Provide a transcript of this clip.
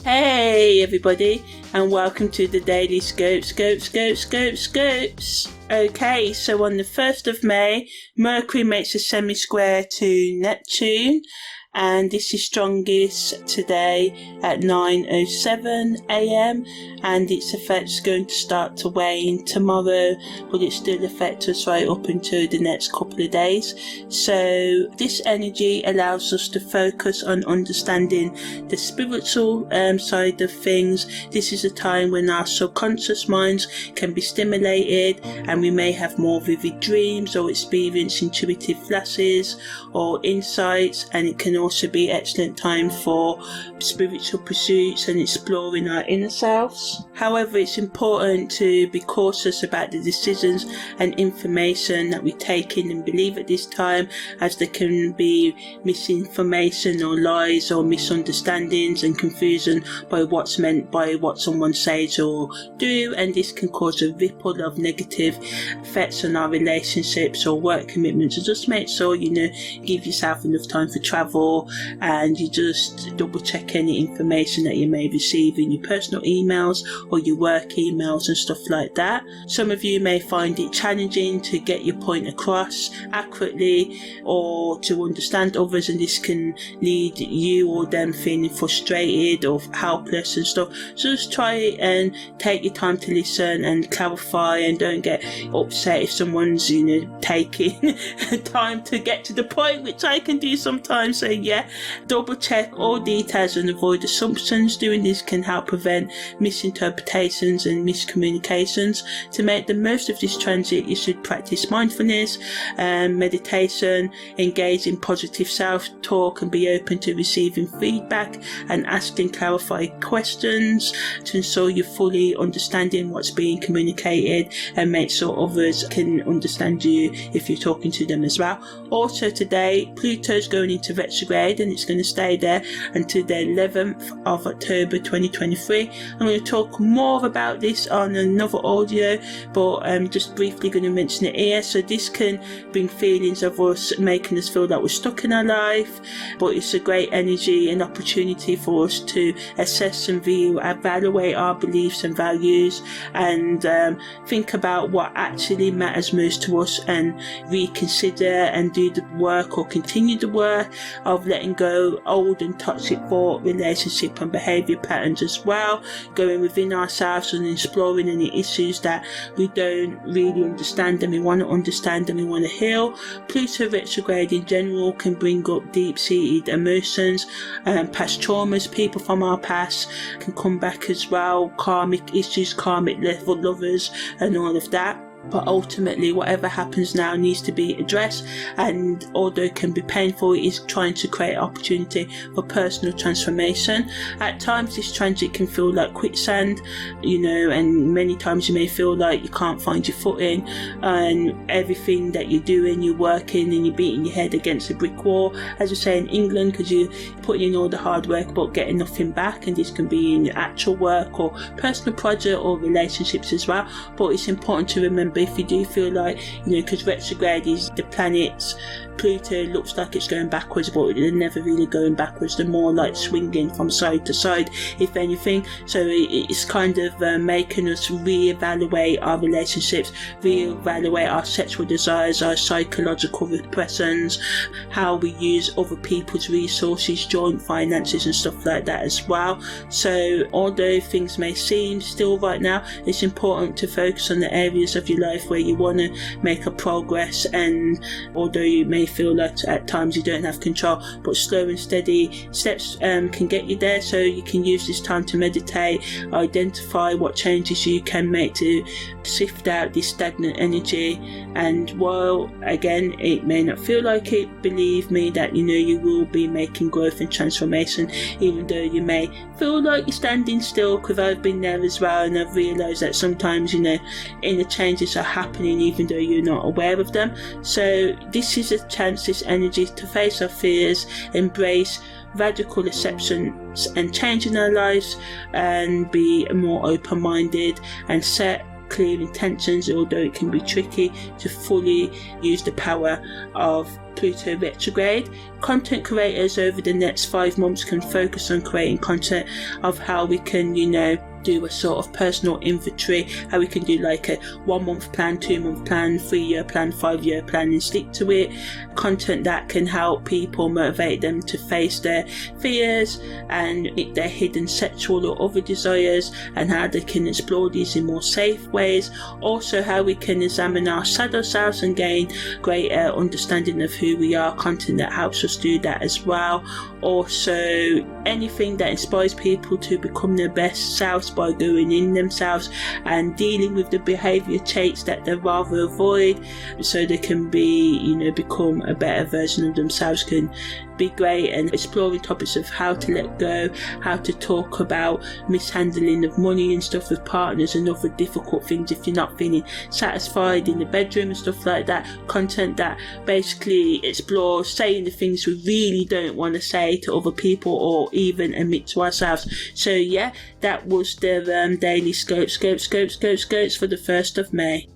Hey everybody, and welcome to the Daily Scopes. Okay, so on the 1st of May, Mercury makes a semi-square to Neptune, and this is strongest today at 9:07 a.m. and its effect's going to start to wane tomorrow, but it still affects us right up until the next couple of days. So this energy allows us to focus on understanding the spiritual side of things. This is a time when our subconscious minds can be stimulated, and we may have more vivid dreams or experience intuitive flashes or insights, and it can also be an excellent time for spiritual pursuits and exploring our inner selves. However, it's important to be cautious about the decisions and information that we take in and believe at this time, as there can be misinformation or lies or misunderstandings and confusion by what's meant by what someone says or do, and this can cause a ripple of negative effects on our relationships or work commitments. So just make sure give yourself enough time for travel, and you just double check any information that you may receive in your personal emails or your work emails and stuff like that. Some of you may find it challenging to get your point across accurately or to understand others, and this can lead you or them feeling frustrated or helpless and stuff. So just try and take your time to listen and clarify, and don't get upset if someone's taking time to get to the point, which I can do sometimes. So yeah, double check all details and avoid assumptions. Doing this can help prevent misinterpretations and miscommunications. To make the most of this transit, you should practice mindfulness and meditation, engage in positive self-talk, and be open to receiving feedback and asking clarifying questions to ensure you're fully understanding what's being communicated, and make sure others can understand you if you're talking to them as well. Also today, Pluto's going into retrograde, and it's going to stay there until the 11th of October 2023. I'm going to talk more about this on another audio, but I'm just briefly going to mention it here. So this can bring feelings of us making us feel like we're stuck in our life, but it's a great energy and opportunity for us to assess and evaluate our beliefs and values, and think about what actually matters most to us, and reconsider and do the work or continue the work of letting go old and toxic thought, relationship and behaviour patterns as well, going within ourselves and exploring any issues that we don't really understand and we want to understand and we want to heal. Pluto retrograde in general can bring up deep-seated emotions, past traumas. People from our past can come back as well, karmic issues, karmic level lovers and all of that. But ultimately, whatever happens now needs to be addressed, and although it can be painful, it is trying to create opportunity for personal transformation. At times this transit can feel like quicksand, and many times you may feel like you can't find your footing, and everything that you're doing, you're working and you're beating your head against a brick wall, as we say in England, because you're putting in all the hard work but getting nothing back. And this can be in your actual work or personal project or relationships as well. But it's important to remember, if you do feel like, because retrograde is the planets, Pluto looks like it's going backwards, but they're never really going backwards. They're more like swinging from side to side, if anything. So it's kind of making us reevaluate our relationships, reevaluate our sexual desires, our psychological repressions, how we use other people's resources, joint finances and stuff like that as well. So although things may seem still right now, it's important to focus on the areas of your life where you want to make a progress, and although you may feel like at times you don't have control, but slow and steady steps can get you there. So you can use this time to meditate, identify what changes you can make to sift out this stagnant energy. And while again it may not feel like it, believe me that you will be making growth and transformation, even though you may feel like you're standing still, because I've been there as well, and I've realised that sometimes inner changes are happening even though you're not aware of them. So this is a chance, this energy, to face our fears, embrace radical acceptance and change in our lives, and be more open-minded and set clear intentions, although it can be tricky to fully use the power of Pluto retrograde. Content creators over the next 5 months can focus on creating content of how we can, do a sort of personal inventory, how we can do like a 1 month plan, 2 month plan, 3 year plan, 5 year plan, and stick to it. Content that can help people, motivate them to face their fears and their hidden sexual or other desires, and how they can explore these in more safe ways. Also how we can examine our shadow selves and gain greater understanding of who we are. Content that helps us do that as well. Also anything that inspires people to become their best selves by going in themselves and dealing with the behaviour traits that they rather avoid, so they can be, become a better version of themselves, can be great. And exploring topics of how to let go, how to talk about mishandling of money and stuff with partners and other difficult things if you're not feeling satisfied in the bedroom and stuff like that. Content that basically explores saying the things we really don't want to say to other people or even admit to ourselves. So yeah, that was the daily scopes for the 1st of May.